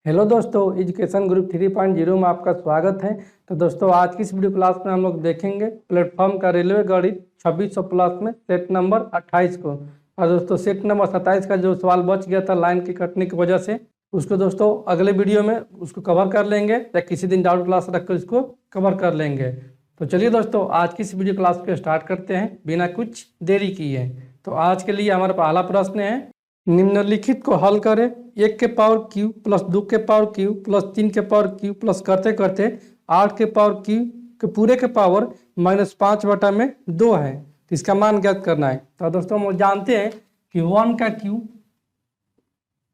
Hello दोस्तों, education group 3.0 में आपका स्वागत है। तो दोस्तों, आज की इस वीडियो क्लास में हम लोग देखेंगे प्लेटफॉर्म का रेलवे गणित 2600 प्लस में सेट नंबर 28 को। और दोस्तों, सेट नंबर 27 का जो सवाल बच गया था लाइन की कटने की वजह से, उसको दोस्तों अगले वीडियो में उसको कवर कर लेंगे या किसी दिन डाउट क्लास रखकर इसको कवर कर लेंगे। तो चलिए दोस्तों, आज की इस वीडियो क्लास को स्टार्ट करते हैं बिना कुछ देरी किए। तो आज के लिए हमारा पहला प्रश्न है, निम्नलिखित को हल करें। 1 के पावर क्यू प्लस 2 के पावर क्यू प्लस 3 के पावर क्यू प्लस करते करते 8 के पावर क्यू के पूरे के पावर -5/2 है। तो इसका मान ज्ञात करना है। तो दोस्तों, हम जानते हैं कि 1 का क्यू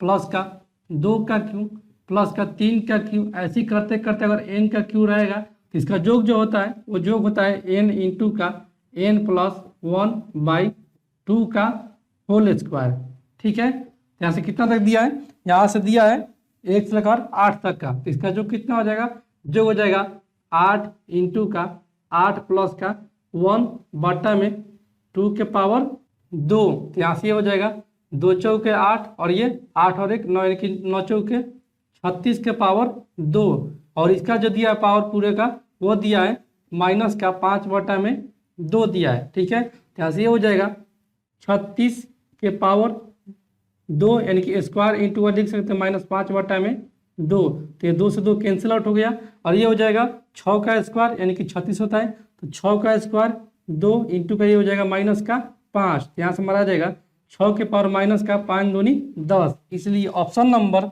प्लस का 2 का क्यू प्लस का 3 का क्यू, ऐसे करते करते अगर n का क्यू रहेगा तो इसका योग जो होता है वो योग होता है n इंटू का n प्लस 1/2 का होल स्क्वायर। ठीक है, यहाँ से कितना तक दिया है? यहाँ से दिया है 1 से लेकर 8 तक का। तो इसका जो कितना हो जाएगा? जो हो जाएगा 8 इंटू का 8 प्लस का 1/2 के पावर 2। तो यहाँ से ये हो जाएगा 2 चौके 8 और ये 8 और 1 9, यानी कि 9 चौके 36 के पावर 2। और इसका जो दिया है पावर पूरे का वो दिया है माइनस का 5/2 दिया है। ठीक है, तो यहाँ से ये हो जाएगा 36 के पावर 2, यानी कि स्क्वायर इंटू लिख सकते हैं -5/2। तो ये 2 से 2 कैंसिल आउट हो गया और ये हो जाएगा 6 का स्क्वायर, यानी कि 36 होता है। तो 6 का स्क्वायर 2 इंटू का ये हो जाएगा माइनस का 5। यहाँ से मारा जाएगा 6 के पावर माइनस का 5 दूनी 10। इसलिए ऑप्शन नंबर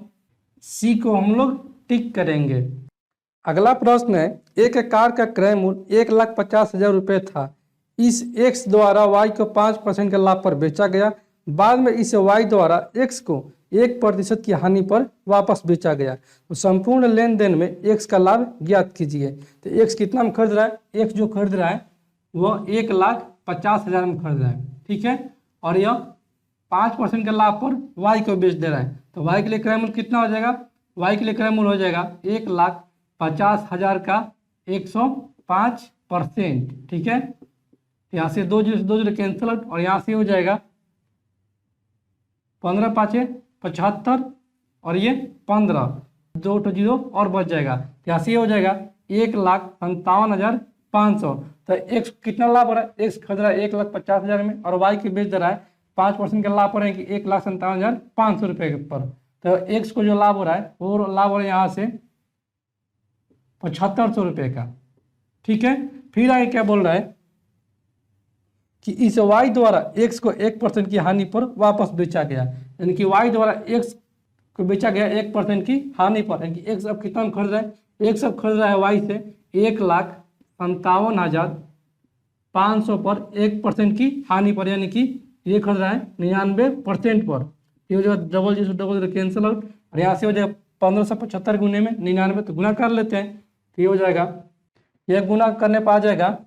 सी को हम लोग टिक करेंगे। अगला प्रश्न है, एक कार का क्रय मूल्य 1,50,000 रुपये था। इस x द्वारा y को 5% के लाभ पर बेचा गया। बाद में इसे y द्वारा x को 1% की हानि पर वापस बेचा गया। तो संपूर्ण लेन देन में x का लाभ ज्ञात कीजिए। तो x कितना में खरीद रहा है? x जो खरीद रहा है वो 1,50,000 में खरीद रहा है। ठीक है, और यह 5% के लाभ पर y को बेच दे रहा है। तो y के लिए क्रय मूल्य कितना हो जाएगा? y के लिए क्रय मूल्य हो जाएगा 1,50,000 का 105%। ठीक है, यहाँ से 2 जीरो कैंसिल आउट और यहाँ से हो जाएगा 15 5 75 और ये 15, 2 0 और बच जाएगा। यहाँ से ये हो जाएगा 1,57,500। तो x कितना लाभ हो रहा है? x खरीद रहा है 1,50,000 में और y की बेच दे रहा है 5% के लाभ हो रहे हैं कि 1,57,500 रुपये के ऊपर। तो x को जो लाभ हो रहा है वो लाभ हो रहा है यहाँ से 7,500 रुपये का। ठीक है, फिर आगे क्या बोल रहा है कि इस y द्वारा x को 1% की हानि पर वापस बेचा गया, यानी कि y द्वारा x को बेचा गया 1% की हानि पर, यानी कि x अब कितना खरीद रहा है? x अब खरीद रहा है y से 1,57,500 पर 1% की हानि पर, यानी कि ये खरीद रहा है 99% पर। ये हो जाएगा डबल जीरो कैंसिल आउट और यहाँ से हो जाएगा 1575 गुने में 99, तो गुना कर लेते हैं। तो ये हो जाएगा, ये गुना करने पर आ जाएगा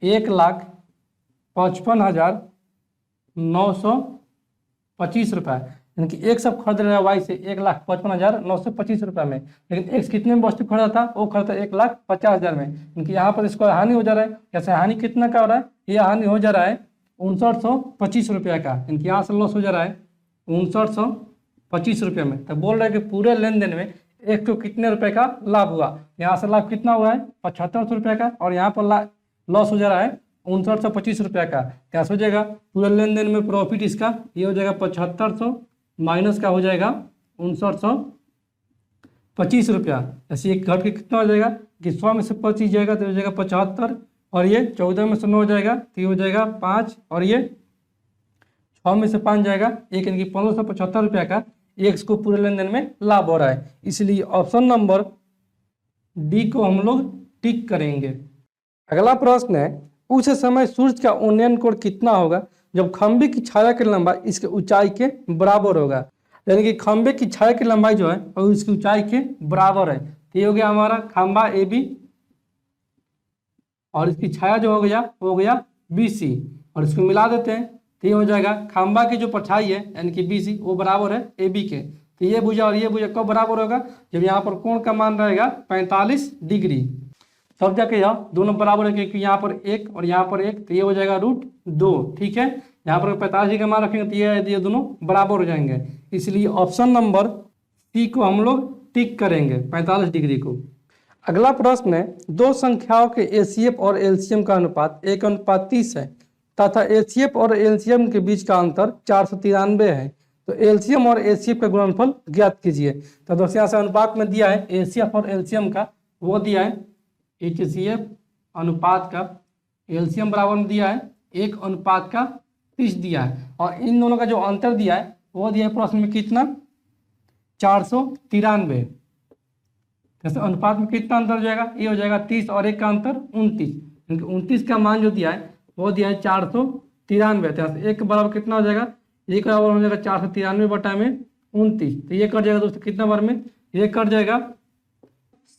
1,55,925 रुपये, यानी कि x अब खरीद रहा है y से 1,55,925 रुपये में। लेकिन x कितने में वस्तु खरीदा था? वो खरीदा 1,50,000 में, यानी कि यहाँ पर इसको हानि हो जा रहा है। कैसे हानि कितना का हो रहा है? ये हानि हो जा रहा है 5,925 रुपये का, यानी कि यहाँ से लॉस हो जा रहा है 5,925 रुपये में। तो बोल रहे हैं कि पूरे लेन देन में एक तो कितने रुपए का लाभ हुआ? यहाँ से लाभ कितना हुआ है? 7,500 रुपये का, और यहाँ पर लॉस हो जा रहा है 5,925 रुपये का। कैसे हो जाएगा? पूरे लेन देन में प्रॉफिट इसका ये हो जाएगा 7,500 माइनस का हो जाएगा 5,925 रुपया। ऐसे एक घट के कितना हो जाएगा कि 100 में से 25 जाएगा तो हो जाएगा 75, और ये 14 में से 9 हो जाएगा तो ये हो जाएगा 5, और ये 6 में से 5 जाएगा 1, यानी कि 1,575 रुपये का x को पूरे लेन देन में लाभ हो रहा है। इसलिए ऑप्शन नंबर डी को हम लोग टिक करेंगे। अगला प्रश्न है, उस समय सूर्य का उन्नयन कोण कितना होगा जब खंभे की छाया की लंबाई इसके ऊंचाई के बराबर होगा? यानी कि खंभे की छाया की लंबाई जो है वो इसकी ऊंचाई के बराबर है। तो ये हो गया हमारा खंभा ए बी, और इसकी छाया जो हो गया बी सी, और इसको मिला देते हैं तो ये हो जाएगा खंभा की जो परछाई है यानी कि बी सी वो बराबर है ए बी के। तो ये भुजा और ये भुजा कब बराबर होगा? जब यहाँ पर कोण का मान रहेगा 45 डिग्री। सब जगह यह दोनों बराबर है, क्योंकि यहाँ पर 1 और यहाँ पर 1, तो ये हो जाएगा √2। ठीक है, यहाँ पर 45 का मान रखेंगे तो ये दोनों बराबर हो जाएंगे। इसलिए ऑप्शन नंबर सी को हम लोग टिक करेंगे 45 डिग्री को। अगला प्रश्न है, दो संख्याओं के एचसीएफ और एलसीएम का अनुपात 1:30 है तथा एचसीएफ और एलसीएम के बीच का अंतर 493 है, तो एलसीएम और एचसीएफ का गुणनफल ज्ञात कीजिए। तो दोस्तों यहाँ से अनुपात में दिया है एचसीएफ और एलसीएम का, वो दिया है एचसीएफ अनुपात का, एलसीएम बराबर में दिया है 1:30 दिया है, और इन दोनों का जो अंतर दिया है वो दिया है प्रश्न में कितना, 493। जैसे अनुपात में कितना अंतर हो जाएगा, ये हो जाएगा 30 और 1 का अंतर 29, क्योंकि 29 का मान जो दिया है वो दिया है 493। तो एक बराबर कितना हो जाएगा, एक बराबर हो जाएगा 493 बटा में 29, तो ये कट जाएगा दोस्तों कितना बार में, ये कट जाएगा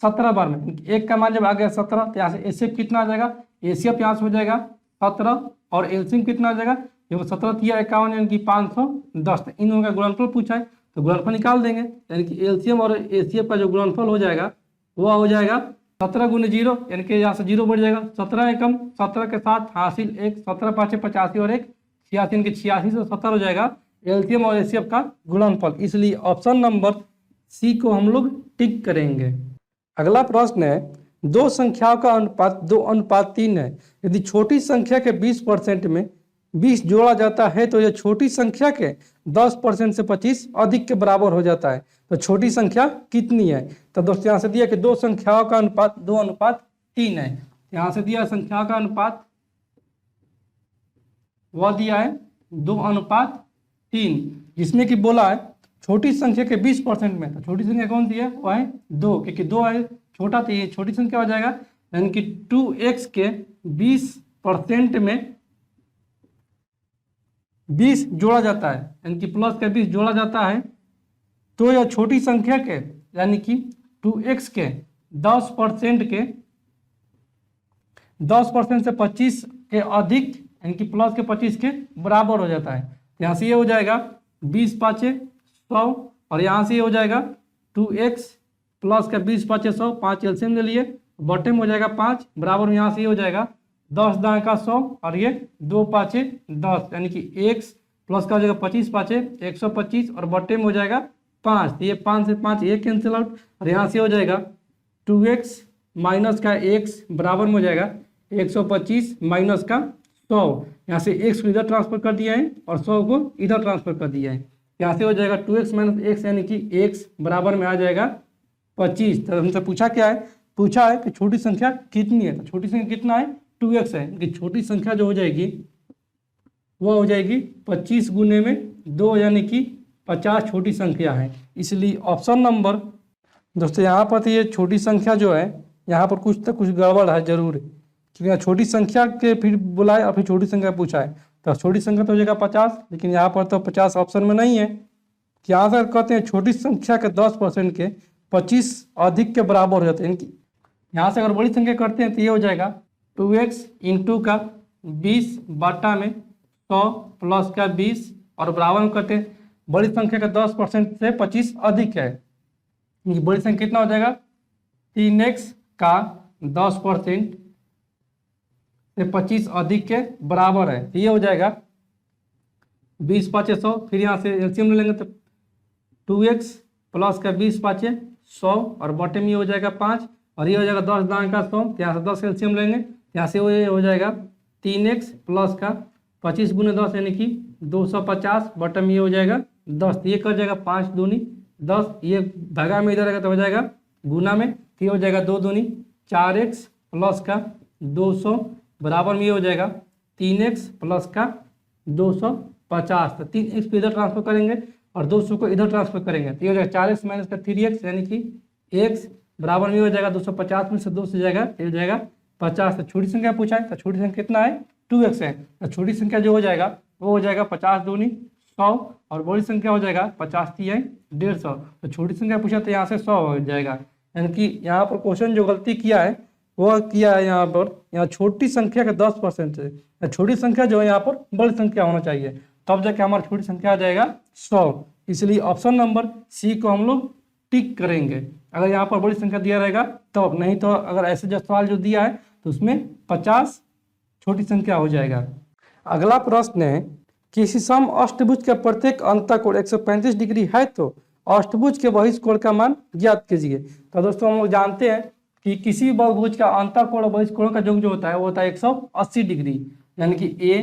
17 बार में। एक का मान जब आ गया 17, तो यहाँ से एचसीएफ कितना आ जाएगा, एचसीएफ यहाँ से हो जाएगा 17 और एलसीएम कितना आ जाएगा, ये 17 तिया 51 यानी कि 510। तो इन दोनों का गुणनफल पूछा है तो गुणनफल निकाल देंगे, यानी कि एलसीएम और एचसीएफ का जो गुणनफल हो जाएगा वो हो जाएगा 17 × 0, यानी कि यहाँ से 0 बढ़ जाएगा, 17 एकम 17 के साथ हासिल 1, 17 पाँचे 85 और 1 86, यानी कि 86 से 70 हो जाएगा एलसीएम और एचसीएफ का गुणनफल। इसलिए ऑप्शन नंबर सी को हम लोग टिक करेंगे। अगला प्रश्न है, दो संख्याओं का अनुपात 2:3 है। यदि छोटी संख्या के 20% में 20 जोड़ा जाता है तो यह छोटी संख्या के 10% से 25 अधिक के बराबर हो जाता है, तो छोटी संख्या कितनी है। तो दोस्तों यहाँ से दिया कि दो संख्याओं का अनुपात 2:3 है। यहाँ से दिया संख्याओं का अनुपात, वह दिया है 2:3, जिसमें कि बोला है छोटी संख्या के 20% में, तो छोटी संख्या कौन सी है, वह है 2, क्योंकि 2 है छोटा, तो ये छोटी संख्या हो जाएगा, यानी कि 2x के 20% में 20 जोड़ा जाता है, यानी कि प्लस का 20 जोड़ा जाता है, तो यह छोटी संख्या के यानी कि 2x के 10% से 25 के अधिक, यानी कि प्लस के 25 के बराबर हो जाता है। यहाँ से ये हो जाएगा 20 पाँचे 100, और यहाँ से ये हो जाएगा 2x प्लस का 20 पाँचे 100, 5 एलसीएम ले लिए, बटे में हो जाएगा 5 बराबर में यहाँ से ये हो जाएगा 10 दाएँ का 100, और ये 2 पाँचे 10, यानी कि x प्लस का हो जाएगा 25 पाँचे 125, और बटे में हो जाएगा 5, तो ये 5 से 5 ये कैंसिल आउट, और यहाँ से हो जाएगा 2x माइनस का x बराबर में हो जाएगा 125 माइनस का 100, यहाँ से x को इधर ट्रांसफर कर दिया है और 100 को इधर ट्रांसफर कर दिया है। यहाँ से हो जाएगा 2x माइनस x, यानी कि x बराबर में आ जाएगा 25। तो हमसे पूछा क्या है, पूछा है कि छोटी संख्या कितनी है, तो छोटी संख्या कितना है 2x है, कि छोटी संख्या जो हो जाएगी वो हो जाएगी 25 गुने में 2, यानी कि 50 छोटी संख्या है। इसलिए ऑप्शन नंबर, दोस्तों यहाँ पर तो ये छोटी संख्या जो है यहाँ पर कुछ तो कुछ गड़बड़ है जरूर, क्योंकि यहाँ छोटी संख्या के फिर बुलाए और फिर छोटी संख्या पूछा है, तो छोटी संख्या तो हो जाएगा 50, लेकिन यहाँ पर तो 50 ऑप्शन में नहीं है। कि यहाँ से कहते हैं छोटी संख्या के 10% के 25 अधिक के बराबर हो जाते हैं, यानी कि यहाँ से अगर बड़ी संख्या करते हैं तो ये हो जाएगा 2x इंटू का 20 बटा में 100 प्लस का 20, और बराबर में करते हैं बड़ी संख्या का 10% से 25 अधिक है, बड़ी संख्या कितना हो जाएगा 3x का 10% से 25 अधिक के बराबर है, तो ये हो जाएगा 20 पाँचे 100, फिर यहाँ से एलसीएम ले लेंगे तो 2x प्लस का 20 पाँचे 100, और बटे में ये हो जाएगा 5, और ये हो जाएगा 10 दाएँ का 100, यहाँ से 10 एलसीएम लेंगे, यहाँ से ये हो जाएगा 3x प्लस का 25 गुने 10, यानी कि 250, बटे में ये हो जाएगा 10, ये कर जाएगा 5 दूनी 10, ये भागा में इधर आएगा तो हो जाएगा गुना में, तो ये हो जाएगा 2 दूनी 4x प्लस का 200, बराबर में ये हो जाएगा 3x प्लस का 250, तो 3x को इधर ट्रांसफर करेंगे और 200 को इधर ट्रांसफर करेंगे, तो ये हो जाएगा 4x माइनस का 3x, यानी कि x बराबर में हो जाएगा 250 में से 2 से जाएगा, ये हो जाएगा 50। तो छोटी संख्या पूछा है, तो छोटी संख्या कितना है 2x है, तो छोटी संख्या जो हो जाएगा वो हो जाएगा 50 दूनी 100, और बड़ी संख्या हो जाएगा 50 तिहाई 150। तो छोटी संख्या पूछा तो यहाँ से 100 हो जाएगा, यानी कि यहाँ पर क्वेश्चन जो गलती किया है वो किया है यहाँ पर, यहाँ छोटी संख्या के 10% है, छोटी संख्या जो है यहाँ पर बड़ी संख्या होना चाहिए, तब जाके हमारी छोटी संख्या आ जाएगा 100। इसलिए ऑप्शन नंबर सी को हम लोग टिक करेंगे, अगर यहाँ पर बड़ी संख्या दिया रहेगा तो, नहीं तो अगर ऐसे जो सवाल जो दिया है तो उसमें 50 छोटी संख्या हो जाएगा। अगला प्रश्न है, किसी सम अष्टभुज का प्रत्येक अंतःकोण 135 डिग्री है तो अष्टभुज के बहिष्ठ कोण का मान ज्ञात कीजिए। तो दोस्तों हम लोग जानते हैं कि किसी भी बहुभुज का अंतःकोण और बहिष्ठ कोण का योग जो होता है वो होता है 180 डिग्री, यानी कि ए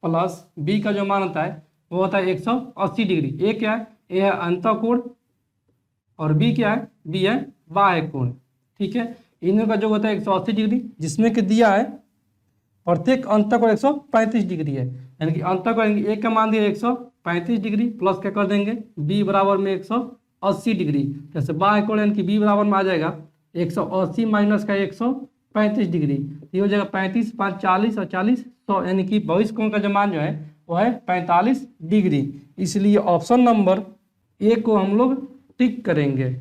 प्लस बी का जो मान होता है वो होता है 180 डिग्री। ए क्या है? ए है अंतःकोण और बी क्या है? बी है बाह्य कोण। ठीक है, इन का जो होता है 180 डिग्री, जिसमें कि दिया है प्रत्येक अंतःकोण 135 डिग्री है, यानी कि अंतःकोण ए का मान दिया 135 डिग्री प्लस क्या कर देंगे बी बराबर में 180 डिग्री। जैसे बाह्य कोण यानी कि बी बराबर में आ जाएगा 180 माइनस का 135 डिग्री, ये हो जाएगा 35 5 40 और 40 100, यानी कि बहिष्ठ कोण का जो मान जो है वो है 45 डिग्री। इसलिए ऑप्शन नंबर ए को हम लोग टिक करेंगे।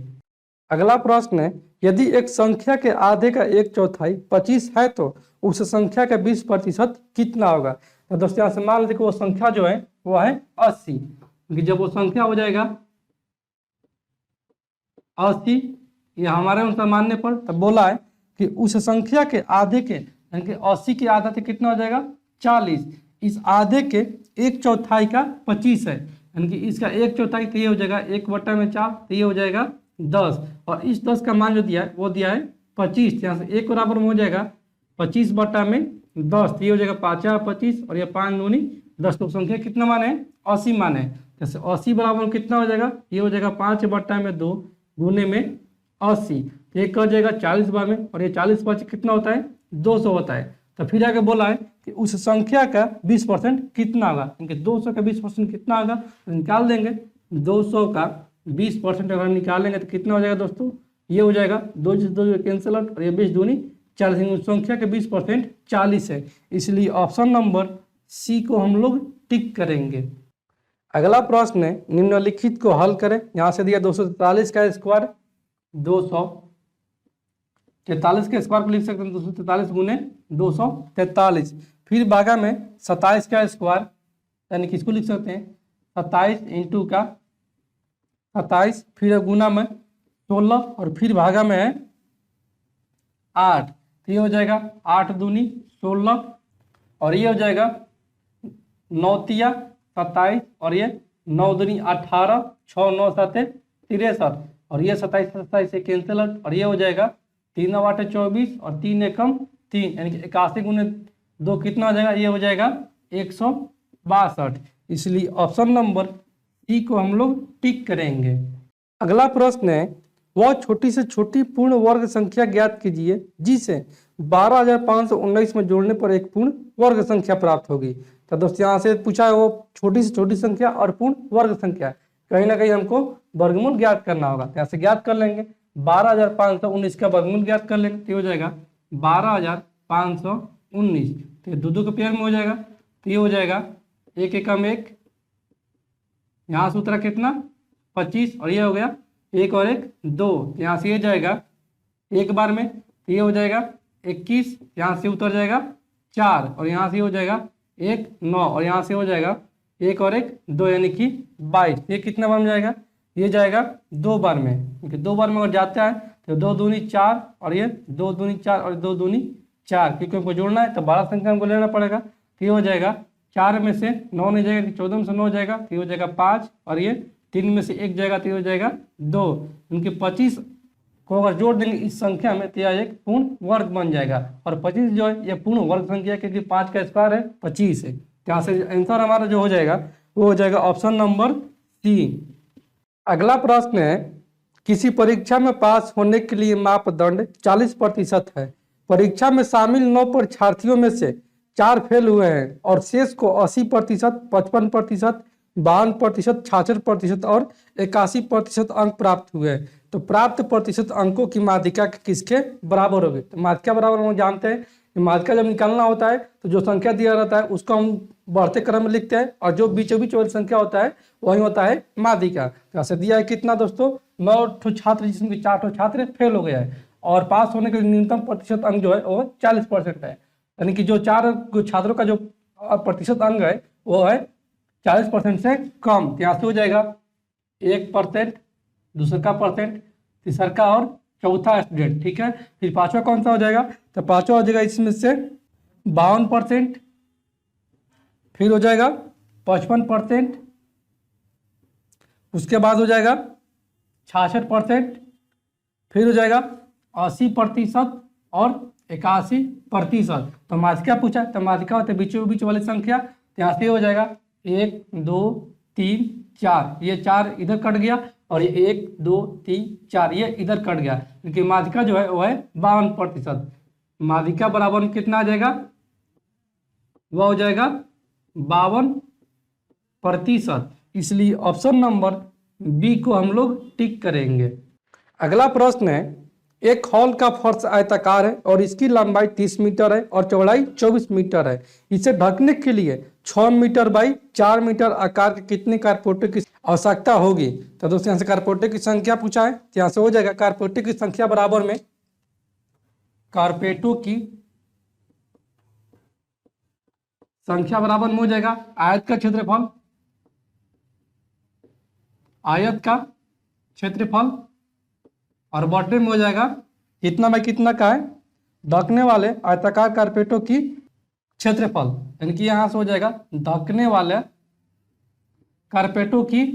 अगला प्रश्न है, यदि एक संख्या के आधे का 1/4 25 है तो उस संख्या का 20% कितना होगा। तो दोस्तों यहाँ से मान लीजिए कि वो संख्या जो है वो है 80, क्योंकि जब वो संख्या हो जाएगा 80 ये हमारे अनुसार मानने पर तब बोला है कि उस संख्या के आधे के यानी कि 80 के आधा से कितना हो जाएगा 40, इस आधे के 1/4 का 25 है, यानी कि इसका 1/4 तो ये हो जाएगा 1/4 तो ये हो जाएगा 10, और इस 10 का मान जो दिया है वो दिया है 25, यहाँ से 1 बराबर में हो जाएगा 25/10 तो ये हो जाएगा 5 25 और ये 5 दूनी 10, तो संख्या कितना मान है 80 मान है। जैसे 80 बराबर में कितना हो जाएगा, ये हो जाएगा 5/2 गुने में 80, तो ये कर जाएगा 40 बार में, और ये 40 5 कितना होता है 200 होता है। तो फिर आगे बोला है कि उस संख्या का 20% कितना होगा, क्योंकि 200 का 20% कितना होगा तो निकाल देंगे। 200 का 20% अगर निकालेंगे तो कितना हो जाएगा दोस्तों, ये हो जाएगा 2 2 कैंसिल आउट और ये 20 दूनी 40, संख्या के 20% 40 है, इसलिए ऑप्शन नंबर सी को हम लोग टिक करेंगे। अगला प्रश्न है, निम्नलिखित को हल करें। यहाँ से दिया 243 का स्क्वायर 243 के स्क्वायर को लिख सकते हैं 243 गुने 243, फिर भागा में 27 का स्क्वायर यानी किसको लिख सकते हैं 27 इंटू का 27, फिर गुना में 16 और फिर भागा में है 8, तो ये हो जाएगा 8 दूनी 16 और ये हो जाएगा 9 तिया 27 और ये 9 दूनी 18 6 9 7 63 और ये 27 27 से कैंसिल आउट और ये हो जाएगा 3 8 24 और 3 एकम 3, यानी कि 81 गुने 2 कितना हो जाएगा, ये हो जाएगा 162, इसलिए ऑप्शन नंबर सी को हम लोग टिक करेंगे। अगला प्रश्न है, वह छोटी से छोटी पूर्ण वर्ग संख्या ज्ञात कीजिए जिसे 12,519 में जोड़ने पर एक पूर्ण वर्ग संख्या प्राप्त होगी। तो दोस्तों यहाँ से पूछा है वो छोटी से छोटी संख्या और पूर्ण वर्ग संख्या, कहीं ना कहीं हमको वर्गमूल ज्ञात करना होगा, तो यहाँ से ज्ञात कर लेंगे 12,519 का वर्गमूल ज्ञात कर लेंगे, तो हो जाएगा 12,519, तो दो के पेयर में हो जाएगा, तो ये हो जाएगा 1 एकम 1, यहाँ से उतरा कितना 25 और ये हो गया 1 और 1 2, यहाँ से ये जाएगा एक बार में, तो ये हो जाएगा 21, यहाँ से उतर जाएगा 4 और यहाँ से हो जाएगा 1 9 और यहाँ से हो जाएगा 1 और 1 2, यानी कि 22, ये कितना बार में जाएगा, ये जाएगा 2 बार में, क्योंकि 2 बार में अगर जाता है तो 2 दूनी 4 और ये 2 दूनी 4 और 2 दूनी 4, क्योंकि हमको जोड़ना है तो 12 संख्या हमको लेना पड़ेगा, तो ये हो जाएगा 4 में से 9 नहीं जाएगा, 14 में से 9 जाएगा, तो ये हो जाएगा 5 और ये 3 में से 1 जाएगा, तो ये हो जाएगा 2, उनके 25 को अगर जोड़ देंगे इस संख्या में तो यह एक पूर्ण वर्ग बन जाएगा, और 25 जो है ये पूर्ण वर्ग संख्या है क्योंकि 5 का स्क्वायर है 25 है, यहाँ से आंसर हमारा जो हो जाएगा वो हो जाएगा ऑप्शन नंबर सी। अगला प्रश्न है, किसी परीक्षा में पास होने के लिए मापदंड 40% है, परीक्षा में शामिल 9 परीक्षार्थियों में से 4 फेल हुए हैं और शेष को 80%, 55%, 52%, 66% और 81% अंक प्राप्त हुए हैं, तो प्राप्त प्रतिशत अंकों की माध्यिका किसके बराबर होगी। तो माध्यिका बराबर हम जानते हैं कि माध्यिका जब निकालना होता है तो जो संख्या दिया रहता है उसको हम बढ़ते क्रम में लिखते हैं, और जो बीचों बीच वाली संख्या होता है वही होता है माध्यिका। जैसे दिया है कितना दोस्तों 9 छात्र जिसमें 4 छात्र फेल हो गया है, और पास होने के न्यूनतम प्रतिशत अंक जो है वो 40% है, यानी कि जो 4 छात्रों का जो प्रतिशत अंक है वो है 40% से कम, यहाँ से हो जाएगा 1%, दूसरा का परसेंट, तीसरा का और चौथा स्टूडेंट, ठीक है। फिर पांचवा कौन सा हो जाएगा, तो पांचवा हो जाएगा इसमें से 52%, फिर हो जाएगा 55%, उसके बाद हो जाएगा 66%, फिर हो जाएगा 80% और 81%। तो माध्यिका पूछा, तो माध्यिका होते बीचों बीच वाली संख्या, तो यहाँ से हो जाएगा 1 2 3 4, ये 4 इधर कट गया और ये 1 2 3 4 ये इधर कट गया, क्योंकि माध्यिका जो है वो है 52%। माध्यिका बराबर में कितना आ जाएगा, वह हो जाएगा 52%। इसलिए ऑप्शन नंबर बी को हम लोग टिक करेंगे। अगला प्रश्न है, एक हॉल का फर्श आयताकार है और इसकी लंबाई 30 मीटर है और चौड़ाई 24 मीटर है। इसे ढकने के लिए 6 मीटर बाई 4 मीटर आकार के कितने कारपोटों की आवश्यकता होगी। तो दोस्तों यहाँ से कारपोटों की संख्या पूछा है, तो यहाँ से हो जाएगा कारपोटों की संख्या बराबर में कारपेटों की संख्या बराबर में हो जाएगा आयत का क्षेत्रफल, आयत का क्षेत्रफल और बटे में हो जाएगा कितना बाई कितना का है, ढकने वाले आयताकार कारपेटों की क्षेत्रफल, यानी कि यहां से हो जाएगा ढकने वाले कारपेटों की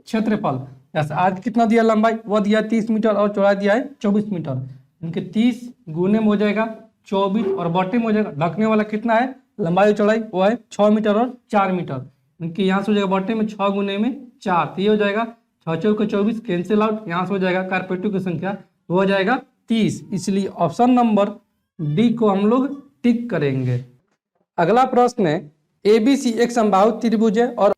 क्षेत्रफल। जैसे आज कितना दिया लंबाई, वह दिया 30 मीटर और चौड़ाई दिया है 24 मीटर, इनके 30 गुने में हो जाएगा 24 और बटे में हो जाएगा ढकने वाला कितना है, लंबाई चौड़ाई वो है 6 मीटर और 4 मीटर, इनके यहाँ से हो जाएगा बटे में 6 गुने में 4, तो ये हो जाएगा 6 चौके 24 कैंसिल आउट, यहाँ से हो जाएगा कारपेटों की संख्या वो हो जाएगा 30। इसलिए ऑप्शन नंबर डी को हम लोग टिक करेंगे। अगला प्रश्न है, एबीसी एक समबाहु त्रिभुज है और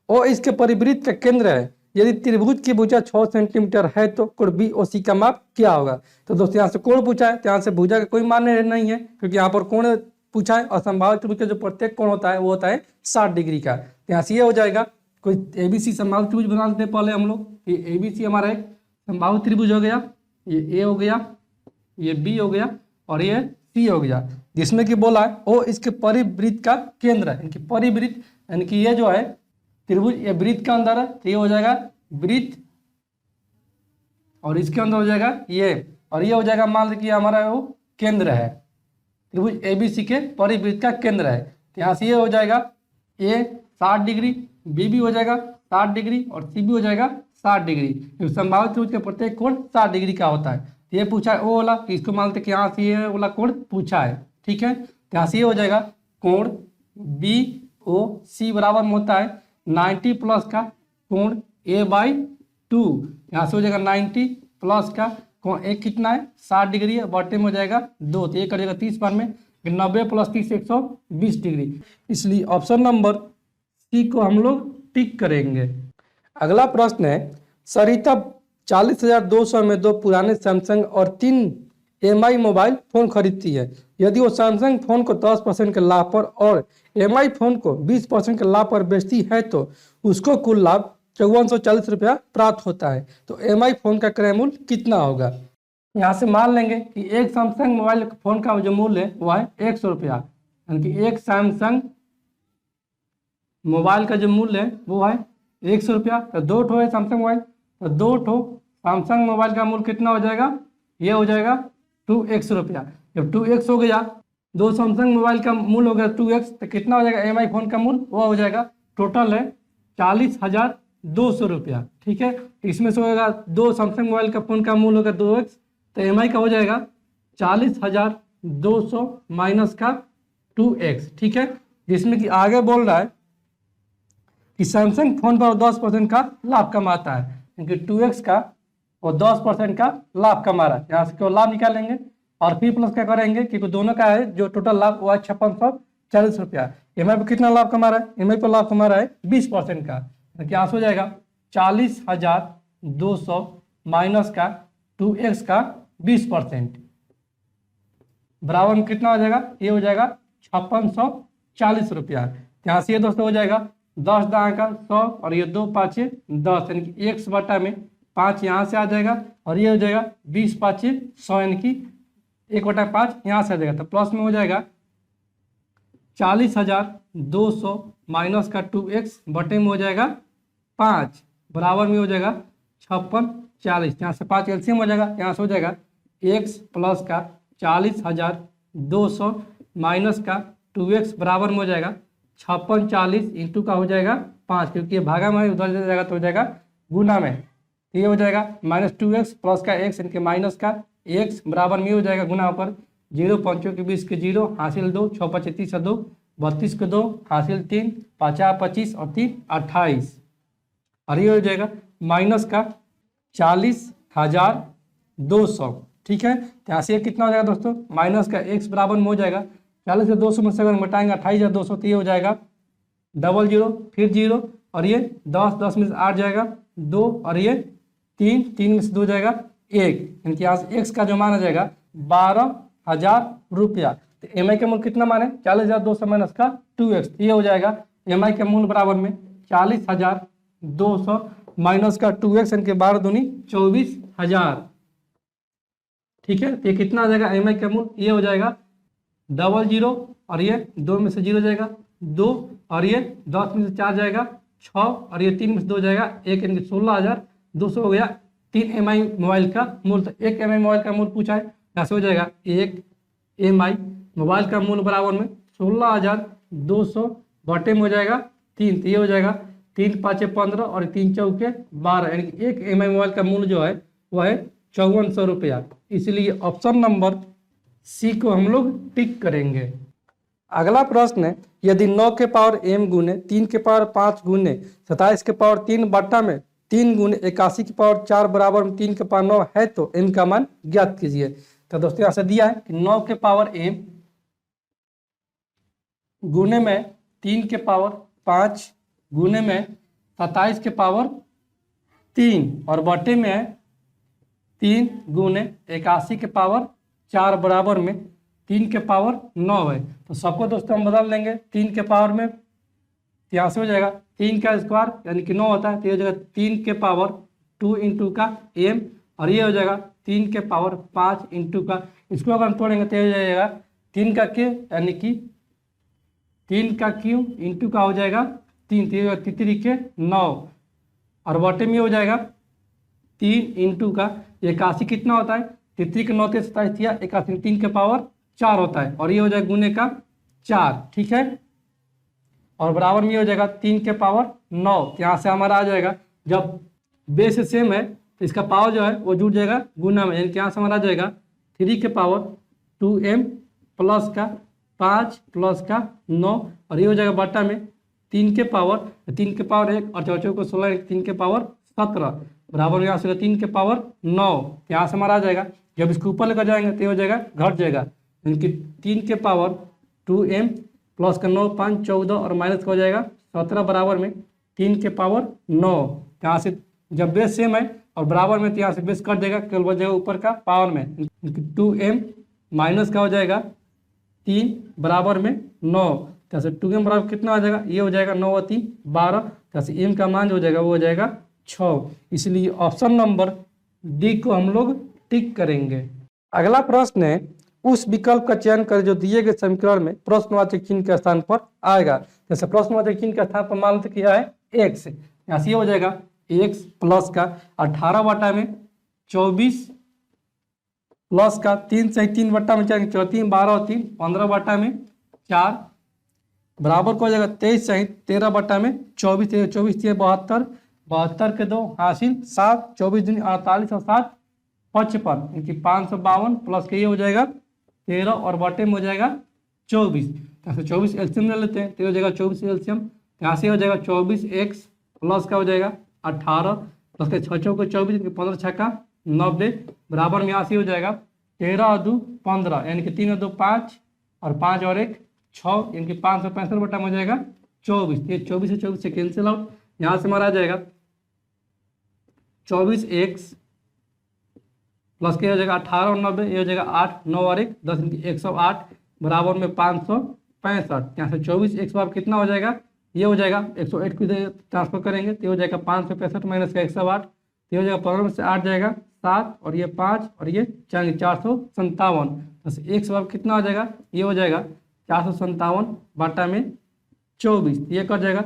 ओ इसके परिवृत्त का केंद्र है। यदि त्रिभुज की भुजा 6 सेंटीमीटर है तो कोण बी ओ सी का माप क्या होगा। तो दोस्तों यहाँ से कोण पूछा है, तो यहाँ से भुजा का कोई मान्य नहीं है, क्योंकि यहाँ पर कोण पूछा है और समबाहु त्रिभुज का जो प्रत्येक कोण होता है वो होता है 60 डिग्री का। तो यहाँ से ये हो जाएगा, कोई एबीसी समबाहु त्रिभुज बना लेते हैं पहले हम लोग। ये एबीसी हमारा एक समबाहु त्रिभुज हो गया, ये ए हो गया, ये बी हो गया और ये सी हो गया, जिसमें कि बोला है ओ इसके परिवृत्त का केंद्र है। इनकी परिवृत्त यानी कि ये जो है त्रिभुज ये वृत्त का अंदर है, तो ये हो जाएगा वृत्त और इसके अंदर हो जाएगा ये, और ये हो जाएगा मान लीजिए हमारा वो केंद्र है, त्रिभुज एबीसी के परिवृत्त का केंद्र है। तो यहाँ से ये हो जाएगा ए 60 डिग्री, बी भी हो जाएगा 60 डिग्री और सी भी हो जाएगा 60 डिग्री। समबाहु त्रिभुज का प्रत्येक कोण 60 डिग्री का होता है। ये पूछा है ओ वाला, कि इसको मानते कि यहाँ से ये वाला कोण पूछा है, ठीक है। तो यहाँ से ये हो जाएगा कोण बी ओ सी बराबर में होता है 90 प्लस का कोण ए बाई 2। यहाँ से हो जाएगा 90 प्लस का कोण ए कितना है 60 डिग्री है, बटे में हो जाएगा 2, तो ये करेगा 30 बार में 90 प्लस 30 120 डिग्री। इसलिए ऑप्शन नंबर सी को हम लोग टिक करेंगे। अगला प्रश्न है, सरिता 40,200 में 2 पुराने सैमसंग और 3 एमआई मोबाइल फोन खरीदती है। यदि वो सैमसंग फोन को 10% के लाभ पर और एमआई फोन को 20% के लाभ पर बेचती है तो उसको कुल लाभ 5440 रुपया प्राप्त होता है। तो एमआई फोन का क्रय मूल्य कितना होगा। यहाँ से मान लेंगे कि एक सैमसंग मोबाइल फोन का जो मूल्य है वह है 100 रुपया, यानी कि एक सैमसंग मोबाइल का जो मूल्य है वो है 100 रुपया। तो 2 ठो है सैमसंग मोबाइल, तो 2 ठो सैमसंग मोबाइल का मूल्य कितना हो जाएगा, ये हो जाएगा 2x रुपया। जब 2x हो गया, 2 सैमसंग मोबाइल का मूल्य हो गया 2x, तो कितना हो जाएगा एमआई फोन का मूल्य, वो हो जाएगा टोटल है 40,200 रुपया, ठीक है। इसमें से होगा 2 सैमसंग मोबाइल का फोन का मूल्य होगा 2x, तो एमआई का हो जाएगा 40,200 माइनस का 2x, ठीक है। जिसमें कि आगे बोल रहा है कि सैमसंग फोन पर 10% का लाभ कमाता है, क्योंकि 2x का और 10% का लाभ कमा रहा है। यहाँ से क्यों लाभ निकालेंगे और फिर प्लस क्या करेंगे, क्योंकि दोनों का है जो टोटल लाभ वो है 5640 रुपया। एमआई पर कितना लाभ कमा रहा है, एमआई पर लाभ कमा रहा है 20% का, तो क्या हो जाएगा 40,200 माइनस का 2x का 20% बराबर में कितना हो जाएगा, ये हो जाएगा 5640 रुपया। यहाँ से ये दोस्तों हो जाएगा 10 दाएं का 100 और ये 2 पाँचे 10, यानी कि 1 बटा में 5 यहाँ से आ जाएगा और ये हो जाएगा 20 पाँचे 100, यानी कि 1 बटा 5 यहाँ से आ जाएगा। तो प्लस में हो जाएगा 40,200 माइनस का 2x बटे में हो जाएगा 5 बराबर में हो जाएगा 5640। यहाँ से 5 एलसीएम हो जाएगा, यहाँ से हो जाएगा x प्लस का 40,200 माइनस का 2x बराबर में हो जाएगा 5640 इंटू का हो जाएगा 5, क्योंकि ये भागा में उधर जाएगा तो हो जाएगा गुना में, तो ये हो जाएगा -2x प्लस का x इनके माइनस का x बराबर में हो जाएगा गुना पर 0 5 के 20 के 0 हासिल 2 6 5 30 2 32 के 2 हासिल 3 5 25 और 3 28 और ये हो जाएगा माइनस का 40,200। ठीक है, तो यहाँ से ये कितना हो जाएगा दोस्तों, माइनस का x बराबर में हो जाएगा 40 से 200 में से अगर घटाएंगे 28,200 तो ये हो जाएगा 00 फिर 0 और ये 10 10 में से 8 जाएगा 2 और ये 3 3 में से 2 जाएगा 1, यानी कि यहाँ से x का जो मान आ जाएगा 12,000 रुपया। तो एम आई का मूल्य कितना माने 40,200 माइनस का 2x, ये हो जाएगा एम आई का मूल्य बराबर में 40,200 माइनस का 2x यानी कि 12 दूनी 24,000। ठीक है, तो ये कितना आ जाएगा एम आई का मूल्य, ये हो जाएगा 00 और ये 2 में से 0 जाएगा 2 और ये 10 में से 4 जाएगा 6 और ये 3 में से 2 जाएगा 1 यानी कि 16,200 हो गया 3 एम आई मोबाइल का मूल्य। तो 1 एम आई मोबाइल का मूल्य पूछा है, कैसे हो जाएगा 1 एम आई मोबाइल का मूल्य बराबर में 16,200 बटे में हो जाएगा 3, तो ये हो जाएगा 3 5 15 और 3 चौके 12 यानी कि 1 एम आई मोबाइल का मूल्य जो है वह है 5400 रुपया। इसलिए ऑप्शन नंबर सी को हम लोग टिक करेंगे। अगला प्रश्न है, यदि 9 के पावर m गुने 3 के पावर 5 गुने 27 के पावर 3 बट्टा में 3 गुने 81 के पावर 4 बराबर में 3 के पावर 9 है तो m का मान ज्ञात कीजिए। तो दोस्तों यहाँ से दिया है कि 9 के पावर m गुने में 3 के पावर 5 गुने में 27 के पावर 3 और बटे में है 3 गुने 81 के पावर 4 बराबर में 3 के पावर 9 है। तो सबको दोस्तों हम बदल देंगे 3 के पावर में, यहाँ से हो जाएगा 3 का स्क्वायर यानी कि 9 होता है, तो ये हो जाएगा 3 के पावर 2 इंटू का m और ये हो जाएगा 3 के पावर 5 इंटू का, इसको अगर हम तोड़ेंगे तो हो जाएगा 3 का k यानी कि 3 का q इंटू का हो जाएगा 3 3 के 9 और बटे में हो जाएगा 3 इंटू का 81 कितना होता है 3 के 9 से 27 दिया 81 3 के पावर 4 होता है और ये हो जाएगा गुने का 4। ठीक है, और बराबर में हो जाएगा 3 के पावर 9। यहाँ से हमारा आ जाएगा जब बेस सेम है तो इसका पावर जो है वो जुड़ जाएगा गुना में, यानी कि यहाँ से हमारा आ जाएगा 3 के पावर 2m प्लस का 5 प्लस का 9 और ये हो जाएगा बट्टा में 3 के पावर 1 और चौचौ को 16 3 के पावर 17 बराबर में यहाँ से 3 के पावर 9। यहाँ से हमारा आ जाएगा जब इसको ऊपर लेकर जाएंगे तो हो जाएगा घट जाएगा, यानी कि 3 के पावर 2m प्लस का 9 5 14 और माइनस का हो जाएगा 17 बराबर में 3 के पावर 9। यहाँ से जब बेस सेम है और बराबर में तो यहाँ से बेस कट देगा, केवल बच जाएगा ऊपर का पावर में 2m माइनस का हो जाएगा 3 बराबर में 9। यहाँ से 2m बराबर कितना आ जाएगा, ये हो जाएगा 9 और 3 12। यहाँ से m का मान जो हो जाएगा वो हो जाएगा 6। इसलिए ऑप्शन नंबर डी को हम लोग टिक करेंगे। अगला प्रश्न है, उस विकल्प का चयन करें जो दिए गए समीकरण में प्रश्नवाचक चिन्ह के स्थान पर आएगा। जैसे प्रश्नवाचक चिन्ह के स्थान पर मान लेते क्या है x, यहाँ से हो जाएगा x प्लस का 18 बटा में 24 प्लस का 3 से 3 बटा में 4 3 12 और 3 15 बटा में 4 बराबर को हो जाएगा 23 से 13 बटा में 24 24 72 72 के 2 हासिल 7 24 दिन 48 और 7 55 इनकी 552 प्लस के ये हो जाएगा 13 और बटे में हो जाएगा 24। यहाँ से 24 एलसीएम ले लेते हैं तो हो जाएगा 24 एलसीएम, यहाँ से हो जाएगा 24x प्लस का हो जाएगा 18 प्लस के 6 को 24 15 6 का 90 बराबर में यहाँ से हो जाएगा 13 और 2 15 यानी कि 3 और 2 5 और 5 और 1 6 यानी कि 565 बटा में हो जाएगा 24। ये 24 से 24 से कैंसिल आउट, यहाँ से हमारा आ जाएगा 24x प्लस के हो जाएगा 18 और 90 ये हो जाएगा 8 9 और 1 10 108 बराबर में 565। यहाँ से 24x बराबर कितना हो जाएगा, ये हो जाएगा 108 को ट्रांसफर करेंगे तो हो जाएगा 565 माइनस का 108 तो हो जाएगा 15 में से 8 जाएगा 7 और ये 5 और ये 457। बस x बराबर कितना हो जाएगा, ये हो जाएगा 457 बटा में 24, ये कट जाएगा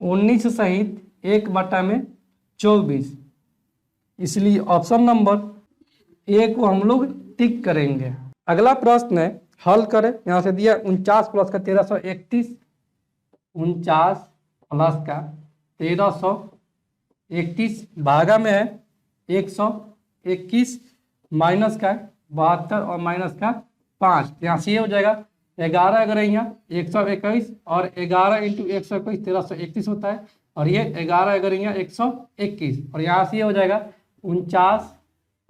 19 सहित 1 बटा में 24। इसलिए ऑप्शन नंबर ए को हम लोग टिक करेंगे। अगला प्रश्न है, हल करें। यहाँ से दिया 49 प्लस का 1331 49 प्लस का 1331 31 भागा में है 121 माइनस का 72 और माइनस का 5, यहाँ से ये हो जाएगा 11 अगर है यहाँ 121 और 11 इंटू 121 1331 होता है, और ये 11 अगर यहाँ 121 और यहाँ से ये हो जाएगा 49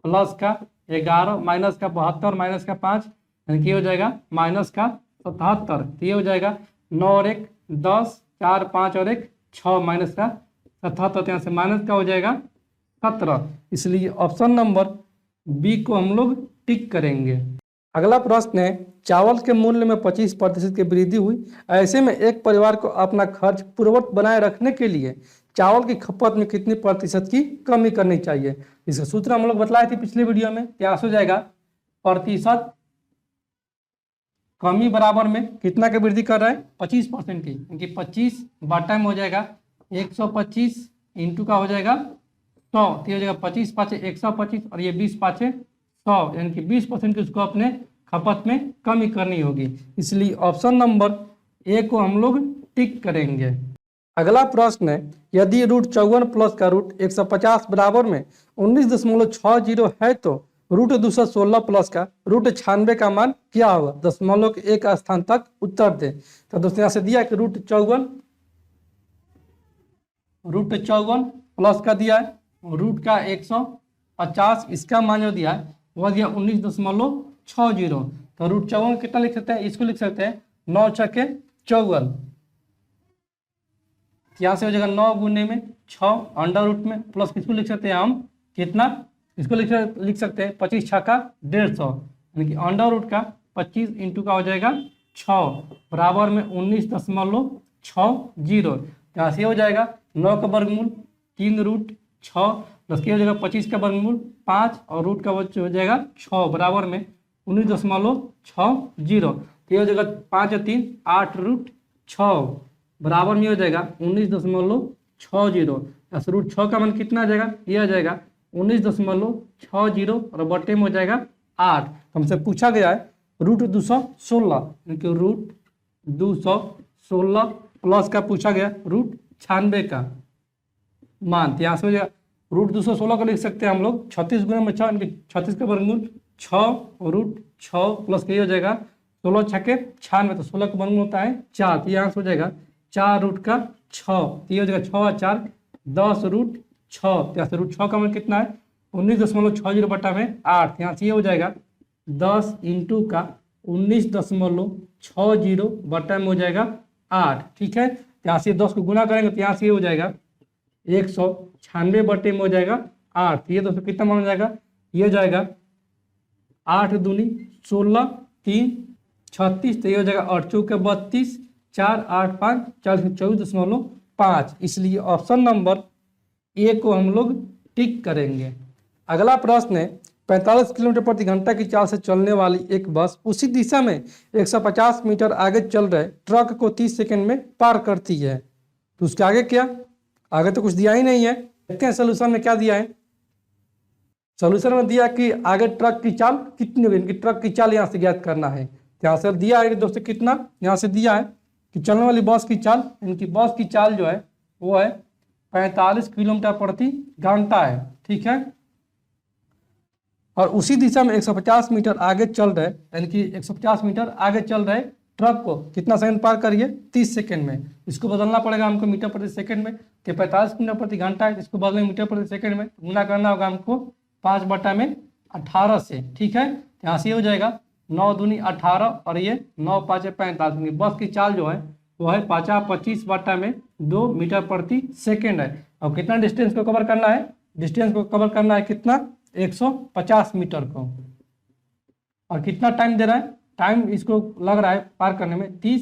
प्लस का 11 माइनस का 72 माइनस का 5, यानी कि हो जाएगा माइनस का 77। तो ये हो जाएगा 9 और 1 10, 4 5 और 1 6 माइनस का 77, यहाँ से माइनस का हो जाएगा 17। इसलिए ऑप्शन नंबर बी को हम लोग टिक करेंगे। अगला प्रश्न है, चावल के मूल्य में 25% की वृद्धि हुई, ऐसे में एक परिवार को अपना खर्च पूर्ववत बनाए रखने के लिए चावल की खपत में कितनी प्रतिशत की कमी करनी चाहिए। इसका सूत्र हम लोग बतलाए थे पिछले वीडियो में। क्या हो जाएगा, प्रतिशत कमी बराबर में कितना की वृद्धि कर रहा है 25% की, क्योंकि 25 बटा में हो जाएगा 125 इंटू का हो जाएगा 100, तो हो जाएगा 25 पाँच 125 और ये 20 पाँच 100, यानी कि 20% की उसको अपने खपत में कमी करनी होगी। इसलिए ऑप्शन नंबर ए को हम लोग टिक करेंगे। अगला प्रश्न है, यदि रूट 54 प्लस का रूट 150 बराबर में 19.60 है तो रूट 216 प्लस का रूट 96 का मान क्या होगा। दशमलव के एक स्थान तक उत्तर दे। तो दोस्तों यहाँ से दिया कि रूट 54 प्लस का दिया है, रूट का 150 इसका मान जो दिया है वह दिया 19.60। तो रूट 54 कितना लिख सकते हैं, इसको लिख सकते हैं 9 छक्के 54, यहाँ से हो जाएगा 9 गुने में 6 अंडर रूट में प्लस किसको लिख सकते हैं हम कितना, इसको लिख सकते हैं 25 छक्का 150, यानी कि अंडर रूट का 25 इंटू का हो जाएगा 6 बराबर में 19.60। यहाँ से हो जाएगा 9 का वर्गमूल 3 रूट 6 प्लस क्या हो जाएगा 25 का वर्गमूल 5 और रूट का हो जाएगा 6 बराबर में 19.60। तो ये हो जाएगा 5 और 3 8 रूट 6 बराबर में हो जाएगा 19.60। ऐसे रूट 6 का मान कितना आ जाएगा, ये आ जाएगा 19.60 और बटे में हो जाएगा 8। तो हमसे पूछा गया है रूट 216, यानी रूट 216 प्लस का पूछा गया रूट 96 का मान। तो यहाँ से हो जाएगा रूट 216 को लिख सकते हैं हम लोग 36 गुना में 6, यानी 36 का वर्गमूल 6 और रूट 6 प्लस के हो जाएगा 16 छक्के 96, तो 16 का वर्गमूल होता है 4। तो यहाँ से हो जाएगा 4 रूट का 6, तो ये हो जाएगा 6 और 4 10 रूट 6। तो यहाँ से रूट 6 का मान कितना है 19.60 बटा में 8। यहाँ से ये हो जाएगा 10 इंटू का 19.60 बटा में हो जाएगा 8। ठीक है, यहाँ से 10 को गुना करेंगे तो यहाँ से ये हो जाएगा 196 बटे में हो जाएगा 8। ये दोस्तों कितना मान हो जाएगा, ये हो जाएगा 8 दूनी 16 3 36, तो ये हो जाएगा 8 चौके 32 4 8 5 24.5। इसलिए ऑप्शन नंबर ए को हम लोग टिक करेंगे। अगला प्रश्न है, 45 किलोमीटर प्रति घंटा की चाल से चलने वाली एक बस उसी दिशा में 150 मीटर आगे चल रहे ट्रक को 30 सेकंड में पार करती है। तो उसके आगे क्या, आगे तो कुछ दिया ही नहीं है। देखते हैं सोल्यूशन में क्या दिया है। सोल्यूशन में दिया कि आगे ट्रक की चाल कितनी होगी, इनकी ट्रक की चाल यहाँ से ज्ञात करना है। यहाँ से दिया है दोस्तों कितना, यहाँ से दिया है कि चलने वाली बस की चाल, इनकी बस की चाल जो है वो है 45 किलोमीटर प्रति घंटा है। ठीक है, और उसी दिशा में 150 मीटर आगे चल रहे, यानी कि 150 मीटर आगे चल रहे ट्रक को कितना सेकंड पार करिए 30 सेकंड में। इसको बदलना पड़ेगा हमको मीटर प्रति सेकंड में, कि 45 किलोमीटर प्रति घंटा है, इसको बदलेंगे मीटर प्रति सेकंड में, गुना करना होगा हमको 5 बटा में 18 से। ठीक है, यहाँ से हो जाएगा 9 दूनी 18 और ये 9 5 45। बस की चाल जो है वो है 25 बटा में 2 मीटर प्रति सेकेंड है। और कितना डिस्टेंस को कवर करना है, डिस्टेंस को कवर करना है कितना 150 मीटर को। और कितना टाइम दे रहा है, टाइम इसको लग रहा है पार करने में 30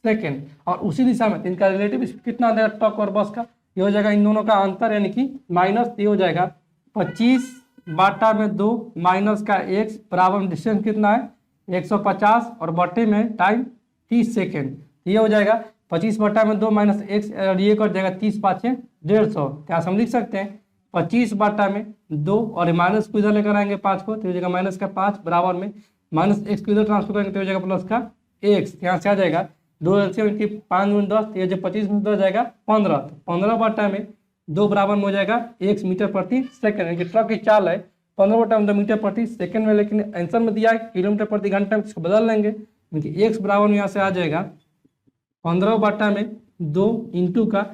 सेकेंड। और उसी दिशा में इनका रिलेटिव कितना दे रहा है ट्रक और बस का, ये हो जाएगा इन दोनों का अंतर, यानी कि माइनस, ये हो जाएगा 25 बटा में 2 माइनस का x बराबर में डिस्टेंस कितना है 150 और बटे में टाइम 30 सेकेंड। ये हो जाएगा 25 बटा में 2 माइनस x और ये कर जाएगा 30 5 150। क्या हम लिख सकते हैं 25 बटा में 2 और माइनस को इधर लेकर आएंगे 5 को, तो हो जाएगा माइनस का 5 बराबर में माइनस x को इधर ट्रांसफर करेंगे तो हो जाएगा प्लस का x। यहाँ से आ जाएगा 2 एलसीएम की 5 गुण 10, तो ये जो 25 में 10 जाएगा 15, तो 15 बटा में 2 बराबर में हो जाएगा x मीटर प्रति सेकंड, यानी कि ट्रक की चाल है 15/2 मीटर प्रति सेकंड में, लेकिन आंसर में दिया है किलोमीटर प्रति घंटा में, इसको बदल लेंगे, यानी कि x बराबर में यहाँ से आ जाएगा 15/2 इंटू का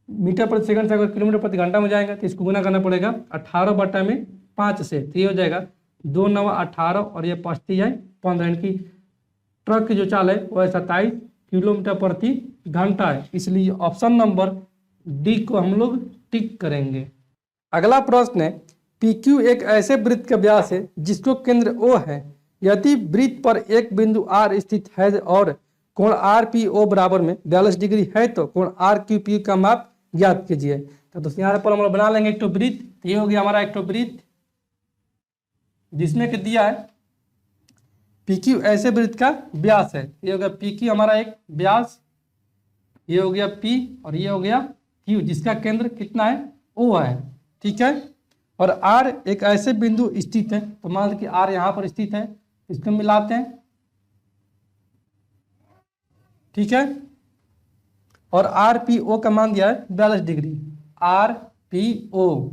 मीटर प्रति सेकंड से अगर किलोमीटर प्रति घंटा में जाएगा तो इसको गुना करना पड़ेगा 18/5 से, तो ये हो जाएगा 2 9 18 और ये 5 जाए 15, यानी कि ट्रक की जो चाल है वह 27 किलोमीटर प्रति घंटा है, इसलिए ऑप्शन नंबर डी को हम लोग टिक करेंगे। अगला प्रश्न है, PQ एक ऐसे वृत्त का व्यास है जिसको केंद्र O है, यदि वृत्त पर एक बिंदु R स्थित है और कोण RPO बराबर में 42 डिग्री है तो कोण RQP का माप ज्ञात कीजिए। तो दोस्तों यहाँ पर हम लोग बना लेंगे एक तो वृत्त, ये हो गया हमारा एक तो वृत्त जिसमें कि दिया है PQ ऐसे वृत्त का व्यास है, ये हो गया PQ हमारा एक व्यास, ये हो गया P और ये हो गया Q जिसका केंद्र कितना है O है, ठीक है। और R एक ऐसे बिंदु स्थित है, तो मान लो कि R यहाँ पर स्थित है, इसको मिलाते हैं, ठीक है। और RPO का मान दिया है 42 डिग्री, RPO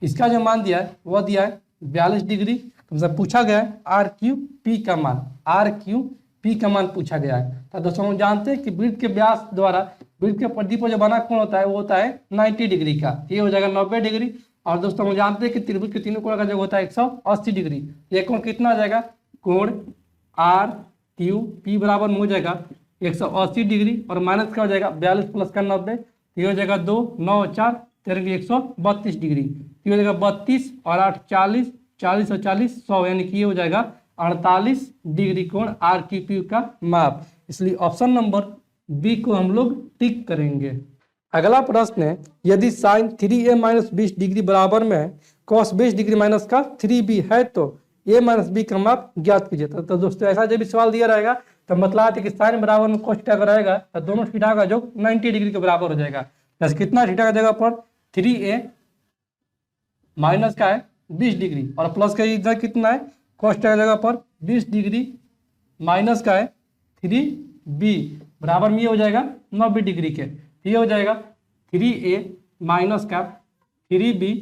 इसका जो मान दिया है वह दिया है 42 डिग्री। तुमसे पूछा गया है RQP का मान, RQP का मान पूछा गया है। तो दोस्तों हम जानते हैं कि वृत्त के व्यास द्वारा वृत्त के परिधि पर जो बना कोण होता है वो होता है 90 डिग्री का, ये हो जाएगा 90 डिग्री। और दोस्तों हम जानते हैं कि त्रिभुज के तीनों कोण का जो होता है 180 डिग्री, ये कोण कितना हो जाएगा, कोण RQP बराबर में हो जाएगा 180 डिग्री और माइनस का हो जाएगा 42 प्लस का 90, ये हो जाएगा 2 9 4 13 132 डिग्री, ये हो जाएगा 32 और 8 40, 40 और 40 100, यानी कि ये हो जाएगा 48 डिग्री कोण RQP का माप, इसलिए ऑप्शन नंबर बी को हम लोग टिक करेंगे। अगला प्रश्न है, यदि साइन 3a माइनस 20 डिग्री बराबर में है कॉस 20 डिग्री माइनस का 3b है तो a माइनस बी का माप ज्ञात कीजिए। तो दोस्तों ऐसा जब भी सवाल दिया रहेगा तो मतलब है कि साइन बराबर में cos थीटा का रहेगा तो दोनों थीटा का जो 90 डिग्री के बराबर हो जाएगा, जैसे कितना थीटा का जगह पर 3a माइनस का है 20 डिग्री और प्लस का इधर कितना है cos थीटा की जगह पर 20 डिग्री माइनस का है 3b बराबर में ये हो जाएगा 90 डिग्री के, ये हो जाएगा 3a माइनस का 3b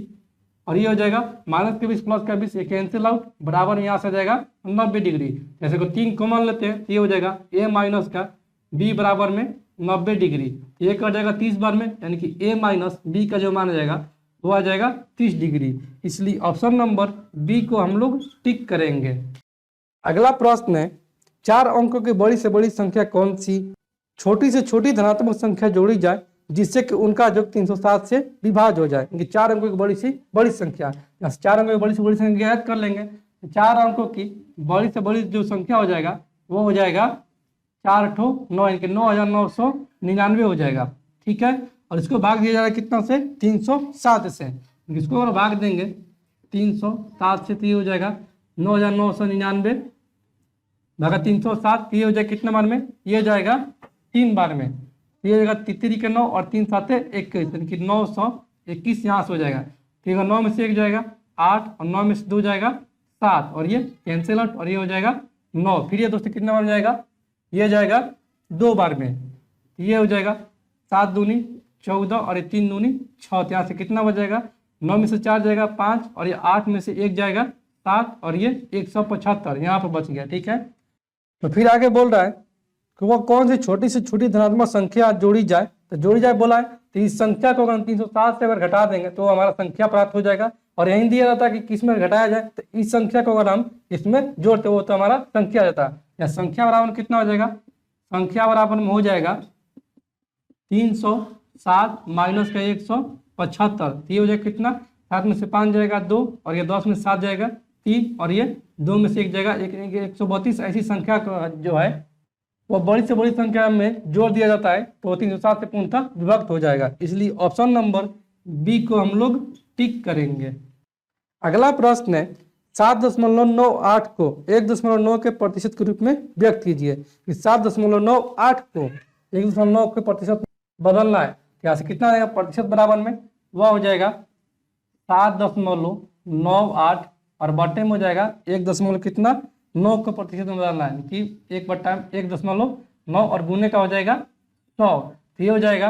और ये हो जाएगा माइनस के 20 प्लस का 20, ये कैंसिल आउट, बराबर में यहाँ से जाएगा 90 डिग्री। जैसे को 3 कॉमन लेते हैं तो ये हो जाएगा a माइनस का b बराबर में 90 डिग्री, ये कट जाएगा 30 बार में, यानी कि a माइनस b का जो मान आ जाएगा वो आ जाएगा 30 डिग्री, इसलिए ऑप्शन नंबर बी को हम लोग टिक करेंगे। अगला प्रश्न है, 4 अंकों की बड़ी से बड़ी संख्या कौन सी, छोटी से छोटी धनात्मक संख्या जोड़ी जाए जिससे कि उनका योग 307 से विभाज्य हो जाए, क्योंकि 4 अंकों की बड़ी से बड़ी संख्या, 4 अंकों की बड़ी से बड़ी संख्या याद कर लेंगे, 4 अंकों की बड़ी से बड़ी जो संख्या हो जाएगा वो हो जाएगा 4 ठो 9, यानी कि 9999 हो जाएगा, ठीक है। और इसको भाग दिया जाएगा कितना से 307 से, इसको अगर भाग देंगे 307 से तो ये हो जाएगा 9999 भागा 307, ये हो जाएगा कितने बार में, ये हो जाएगा 3 बार में, ये हो जाएगा 3 के 9 और 3 7 21, यानी कि 921 यहाँ से हो जाएगा, ठीक है। 9 में से 1 जाएगा 8 और 9 में से 2 जाएगा 7 और ये कैंसिल आउट और ये हो जाएगा 9, फिर ये दोस्तों कितने बार में जाएगा, ये जाएगा 2 बार में, ये हो जाएगा 7 दूनी 14 और ये 3 दूनी 6, यहाँ से कितना बच 9 में से 4 जाएगा 5 और ये 8 में से 1 जाएगा 7 और ये 175 यहाँ पर बच गया, ठीक है। तो फिर आगे बोल रहा है कि वो कौन सी छोटी से छोटी धनात्मक संख्या जोड़ी जाए, तो जोड़ी जाए बोला है तो इस संख्या को अगर 307 से अगर घटा देंगे तो हमारा संख्या प्राप्त हो जाएगा, और यही दिया जाता है कि किस में घटाया जाए, तो इस संख्या को अगर हम इसमें जोड़ते हो तो हमारा संख्या जाता है, या संख्या बराबर कितना हो जाएगा, संख्या बराबर में हो जाएगा 307 माइनस का 175, ये हो जाएगा कितना, 7 में से 5 जाएगा 2 और ये 10 में से 7 जाएगा 3 और ये 2 में से 1 जाएगा 132। ऐसी संख्या जो है वो बड़ी से बड़ी संख्या में जोड़ दिया जाता है तो 307 से पूर्णतः विभक्त हो जाएगा, इसलिए ऑप्शन नंबर बी को हम लोग टिक करेंगे। अगला प्रश्न है, 7.98 को 1.9 के प्रतिशत के रूप में व्यक्त कीजिए। 7.98 को 1.9 के प्रतिशत बदलना है, यहाँ से कितना आएगा प्रतिशत बराबर में, वह हो जाएगा 7.98 और बटे में हो जाएगा 1 कितना 9 को प्रतिशत में बदलना है कि 1/1.9 और गुने का हो जाएगा 100, तो ये हो जाएगा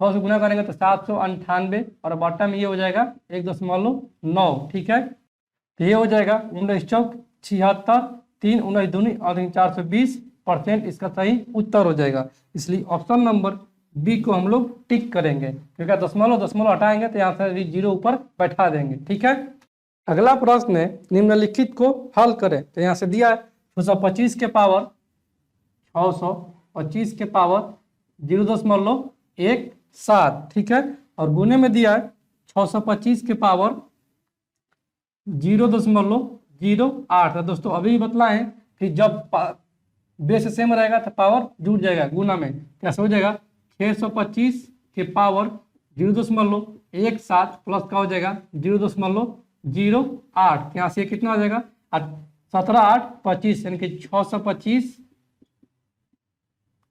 100 से गुना करेंगे तो 798 और बॉटम में ये हो जाएगा 1.9। ठीक है, तो ये हो जाएगा 19 चौक 76, 3 19 दूनी और 420% इसका सही उत्तर हो जाएगा। इसलिए ऑप्शन नंबर बी को हम लोग टिक करेंगे, क्योंकि दशमलव दशमलव हटाएंगे तो यहाँ से जीरो ऊपर बैठा देंगे। ठीक है, अगला प्रश्न है निम्नलिखित को हल करें। तो यहाँ से दिया है 625 के पावर 625 के पावर 0.17। ठीक है, और गुने में दिया है 625 के पावर 0.08। तो दोस्तों अभी बतलाएं कि जब बेस सेम रहेगा तो पावर जुड़ जाएगा, गुना में कैसे हो जाएगा 625 के पावर 0.17 प्लस का हो जाएगा 0.08। यहाँ से कितना हो जाएगा 17 8 25, यानी कि 625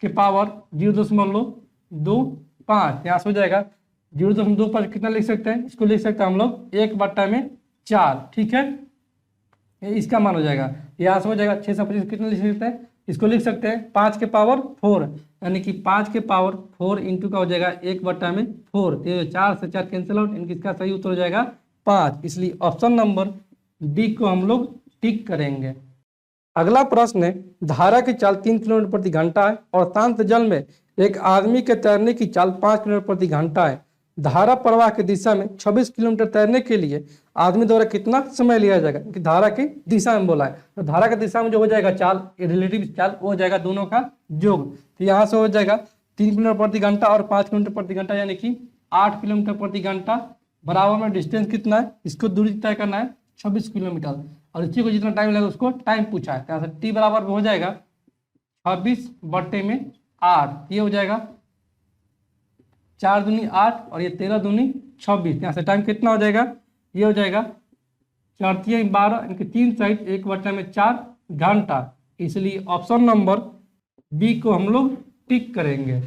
के पावर 0.25। यहाँ से हो जाएगा 0.2 पर कितना लिख सकते हैं, इसको लिख सकते हैं हम लोग 1/4। ठीक है, ये इसका मान हो जाएगा। यहाँ से हो जाएगा 625 कितना लिख सकते हैं, इसको लिख सकते हैं 5 के पावर 4, यानी कि 5 के पावर 4 इंटू का हो जाएगा 1/4। तो 4 से 4 कैंसिल आउट, यानी कि इसका सही उत्तर हो जाएगा 5। इसलिए ऑप्शन नंबर डी को हम लोग टिक करेंगे। अगला प्रश्न है धारा की चाल 3 किलोमीटर प्रति घंटा है और शांत जल में एक आदमी के तैरने की चाल 5 किलोमीटर प्रति घंटा है। धारा प्रवाह की दिशा में 26 किलोमीटर तैरने के लिए आदमी द्वारा कितना समय लिया जाएगा, कि धारा की दिशा में बोला है। तो धारा की दिशा में जो हो जाएगा चाल, रिलेटिव चाल, वो हो जाएगा दोनों का योग। तो यहाँ से हो जाएगा 3 किलोमीटर प्रति घंटा और 5 किलोमीटर प्रति घंटा, यानी कि 8 किलोमीटर प्रति घंटा बराबर में डिस्टेंस कितना है, इसको दूरी तय करना है 26 किलोमीटर, और इसी को जितना टाइम लगेगा उसको टाइम पूछा है। यहाँ से टी बराबर हो जाएगा 26/8। ये हो जाएगा 4 दूनी 8 और ये 13 दूनी 26। यहाँ से टाइम कितना हो जाएगा, ये हो जाएगा 4 3 12, इनके 3 साइड 1/4 घंटा। इसलिए ऑप्शन नंबर बी को हम लोग टिक करेंगे।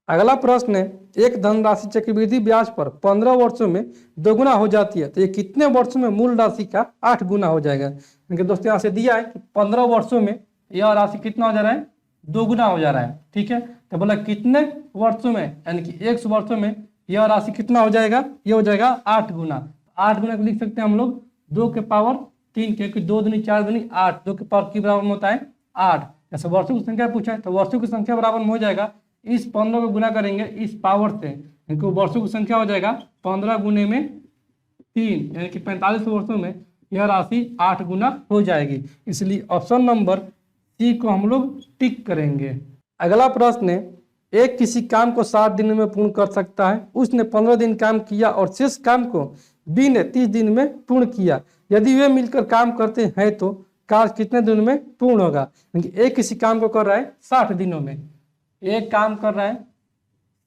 अगला प्रश्न है एक धनराशि चक्रवृद्धि ब्याज पर 15 वर्षों में दोगुना हो जाती है, तो ये कितने वर्षों में मूल राशि का 8 गुना हो जाएगा। इनके दोस्तों यहाँ से दिया है कि 15 वर्षों में यह राशि कितना हो जा रहा है, दोगुना हो जा रहा है। ठीक है, तो बोला कितने वर्षों में, यानी कि 100 वर्षों में यह राशि कितना हो जाएगा, ये हो जाएगा 8 गुना। 8 गुना को लिख सकते हैं हम लोग 2 के पावर 3, क्योंकि 2 दूनी 4 दूनी 8, 2 के पावर की बराबर में होता है 8। जैसे वर्षों की संख्या पूछा है तो वर्षों की संख्या बराबर में हो जाएगा इस 15 को गुना करेंगे इस पावर से, इनको वर्षों की संख्या हो जाएगा 15 गुने में 3, यानी कि 45 वर्षों में यह राशि 8 गुना हो जाएगी। इसलिए ऑप्शन नंबर सी को हम लोग टिक करेंगे। अगला प्रश्न है एक किसी काम को 60 दिन में पूर्ण कर सकता है, उसने 15 दिन काम किया और शेष काम को बी ने 30 दिन में पूर्ण किया। यदि वे मिलकर काम करते हैं तो कार्य कितने दिन में पूर्ण होगा। एक किसी काम को कर रहा है 60 दिनों में, एक काम कर रहा है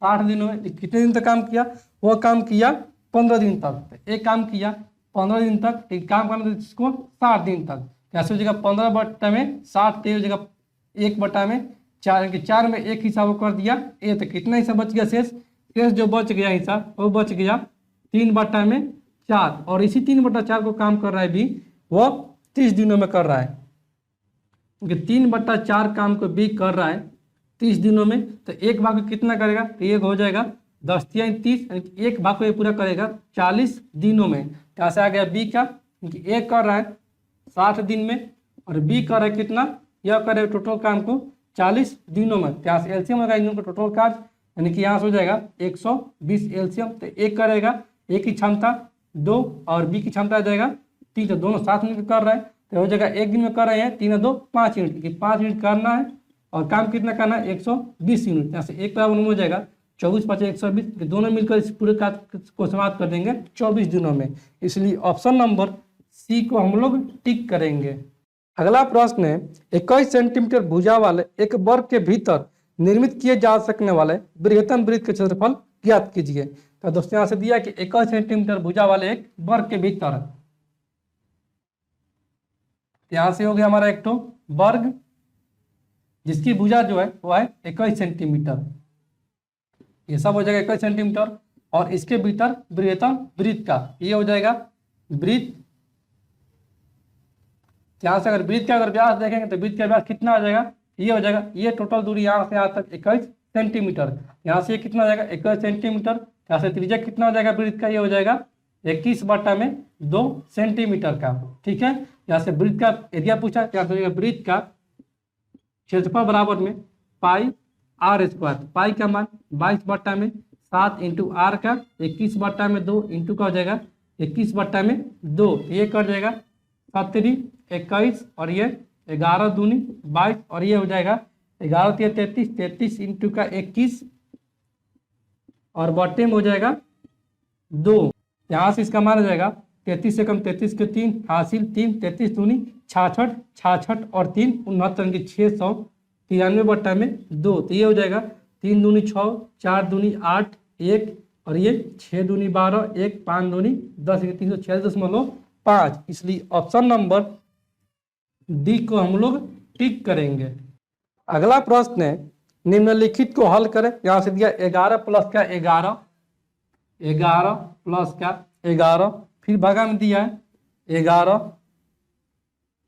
60 दिनों में, कितने दिन तक काम किया, वह काम किया 15 दिन तक। एक काम किया 15 दिन तक, एक काम करना इसको 60 दिन तक। कैसे हो जाएगा 15/60, 3 हो जाएगा 1/4, यानी 4 में एक हिसाब कर दिया ए, तो कितना हिस्सा बच गया, शेष जो बच गया हिस्सा वो बच गया 3/4। और इसी 3/4 को काम कर रहा है बी, वह 30 दिनों में कर रहा है। 3/4 काम को बी कर रहा है 30 दिनों में, तो एक भाग को कितना करेगा, तो एक हो जाएगा 10 × 30, एक भाग को ये पूरा करेगा 40 दिनों में। यहाँ से आ गया बी का, क्योंकि एक कर रहा है 60 दिन में और बी कर रहा है कितना, यह करे टोटल काम को 40 दिनों में। यहाँ से एलसीएम होगा इन दोनों का टोटल कार्य, यानी कि यहाँ से हो जाएगा 120 एलसीएम। तो एक करेगा, एक की क्षमता 2 और बी की क्षमता आ जाएगा 3, तो दोनों साथ मिलकर कर रहे हैं, तो हो जाएगा एक दिन में कर रहे हैं 3 और 2 5 यूनिट, क्योंकि 5 यूनिट करना है और काम कितना करना है 120 यूनिट। यहाँ से एक बराबर हो जाएगा 24 × 5 120, दोनों मिलकर इस पूरे कार्य को समाप्त कर देंगे 24 दिनों में। इसलिए ऑप्शन नंबर सी को हम लोग टिक करेंगे। अगला प्रश्न है 21 सेंटीमीटर भुजा वाले एक वर्ग के भीतर निर्मित किए जा सकने वाले बृहत्तम वृत्त के क्षेत्रफल ज्ञात कीजिए। तो दोस्तों यहाँ से दिया कि 21 सेंटीमीटर भुजा वाले एक वर्ग के भीतर, यहाँ से हो गया हमारा एक तो वर्ग जिसकी भुजा जो है वो है 21 सेंटीमीटर, ये सब हो जाएगा 21 सेंटीमीटर। और इसके भीतर बृहत्तम वृत्त का ये हो जाएगा वृत्त। यहाँ से अगर वृत्त का अगर व्यास देखेंगे तो वृत्त का व्यास कितना हो जाएगा, ये हो जाएगा, ये टोटल दूरी यहाँ से यहाँ तक 21 सेंटीमीटर। यहाँ से ये कितना हो जाएगा 21 सेंटीमीटर। यहाँ से त्रिज्या कितना हो जाएगा वृत्त का, ये हो जाएगा 21/2 सेंटीमीटर का। ठीक है, यहाँ से वृत्त का एरिया पूछा, यहाँ से वृत्त का क्षेत्रफल बराबर में पाई आर स्क्वायर। पाई का मान 22/7 इंटू आर का 21/2 इंटू का हो जाएगा 21/2। ये कट जाएगा 7 21 और ये 11 दूनी 22 और ये हो जाएगा 11 33 33 इंटू का 21 और बट्टे में हो जाएगा 2। यहाँ से इसका मान हो जाएगा 33 से कम 33 के 3 हासिल 3 33 दूनी 66 66 और 3 69 की 693/2। तो ये हो जाएगा 3 दूनी 6 4 दूनी 8 1 और ये 6 दूनी 12 1 5 दूनी 10 346.5। इसलिए ऑप्शन नंबर डी को हम लोग टिक करेंगे। अगला प्रश्न है निम्नलिखित को हल करें। यहाँ से दिया 11 प्लस का 11 11 प्लस का 11 फिर भागा में दिया है 11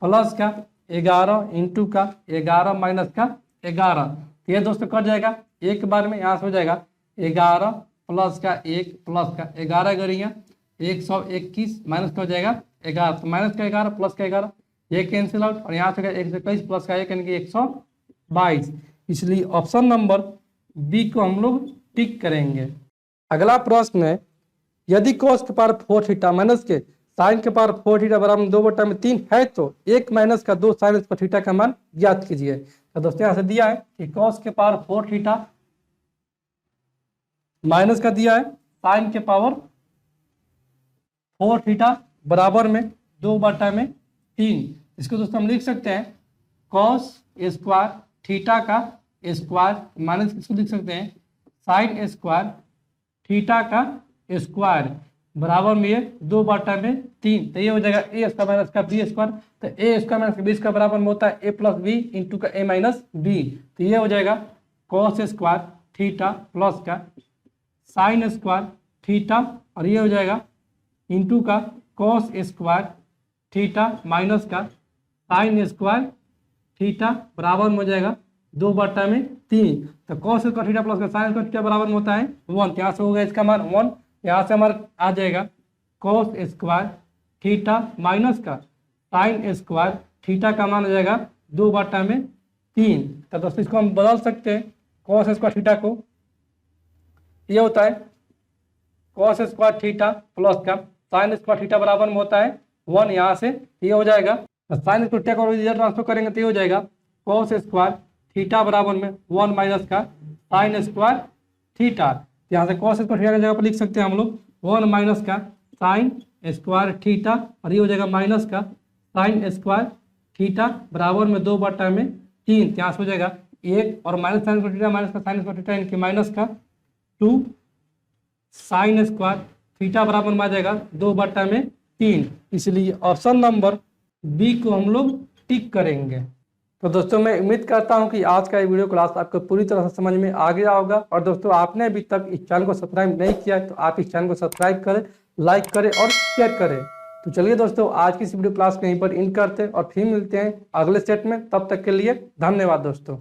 प्लस का 11 इंटू का 11 माइनस का 11। ये दोस्तों कट जाएगा एक बार में। यहाँ से हो जाएगा 11 प्लस का 1 प्लस का 11 गरिया 121 माइनस का हो जाएगा 11। तो माइनस का 11 प्लस का 11 ये कैंसिल आउट और यहाँ से 121 प्लस का 1 यानी कि 122। इसलिए ऑप्शन नंबर बी को हम लोग टिक करेंगे। अगला प्रश्न है यदि cos के पावर 4 थीटा माइनस के साइन के पावर 4 थीटा बराबर 2/3 है तो 1 माइनस का 2 साइन स्क्वायर थीटा का मान ज्ञात कीजिए। तो दोस्तों यहाँ से दिया है कि cos के पावर 4 थीटा माइनस का दिया है साइन के पावर 4 थीटा बराबर में 2/3। इसको दोस्तों हम लिख सकते हैं cos स्क्वायर थीटा का स्क्वायर माइनस इसको लिख सकते हैं साइन स्क्वायर थीटा का स्क्वायर बराबर में ये 2/3। तो ये हो जाएगा ए स्क्वायर माइनस का बी स्क्वायर। तो ए स्क्वायर माइनस बी स्क्वायर बराबर में होता है ए प्लस बी इंटू का ए माइनस बी। तो ये हो जाएगा cos स्क्वायर थीटा प्लस का साइन स्क्वायर थीटा और ये हो जाएगा इंटू का cos स्क्वायर थीटा माइनस का साइन स्क्वायर थीटा बराबर में हो जाएगा 2/3। तो cos स्क्वायर थीटा प्लस का साइन स्क्वायर थीटा बराबर में होता है 1। यहाँ से हो गया इसका मान 1। यहाँ से हमारा आ जाएगा cos स्क्वायर थीटा माइनस का साइन स्क्वायर थीटा का मान हो जाएगा 2/3। तो दोस्तों इसको हम बदल सकते हैं cos स्क्वायर थीटा को। ये होता है cos स्क्वायर थीटा प्लस का साइन स्क्वायर थीटा बराबर में होता है 1। यहाँ से ये हो जाएगा साइन स्क्वायर थीटा को इधर ट्रांसफर करेंगे तो ये हो जाएगा cos स्क्वायर थीटा बराबर में 1 माइनस का साइन स्क्वायर थीटा। यहाँ से cos स्क्वायर थीटा की जगह पर लिख सकते हैं हम लोग 1 माइनस का साइन स्क्वायर थीटा और ये हो जाएगा माइनस का साइन स्क्वायर थीटा बराबर में 2/3। यहाँ से हो जाएगा 1 और minus sine square theta minus का साइन स्क्वायर थीटा इनकी माइनस का 2 साइन स्क्वायर थीटा बराबर में आ जाएगा 2/3। इसलिए ऑप्शन नंबर बी को हम लोग टिक करेंगे। तो दोस्तों मैं उम्मीद करता हूं कि आज का ये वीडियो क्लास आपको पूरी तरह से समझ में आ गया होगा। और दोस्तों आपने अभी तक इस चैनल को सब्सक्राइब नहीं किया है तो आप इस चैनल को सब्सक्राइब करें, लाइक करें और शेयर करें। तो चलिए दोस्तों आज की इस वीडियो क्लास को यहीं पर एंड करते हैं और फिर मिलते हैं अगले सेट में। तब तक के लिए धन्यवाद दोस्तों।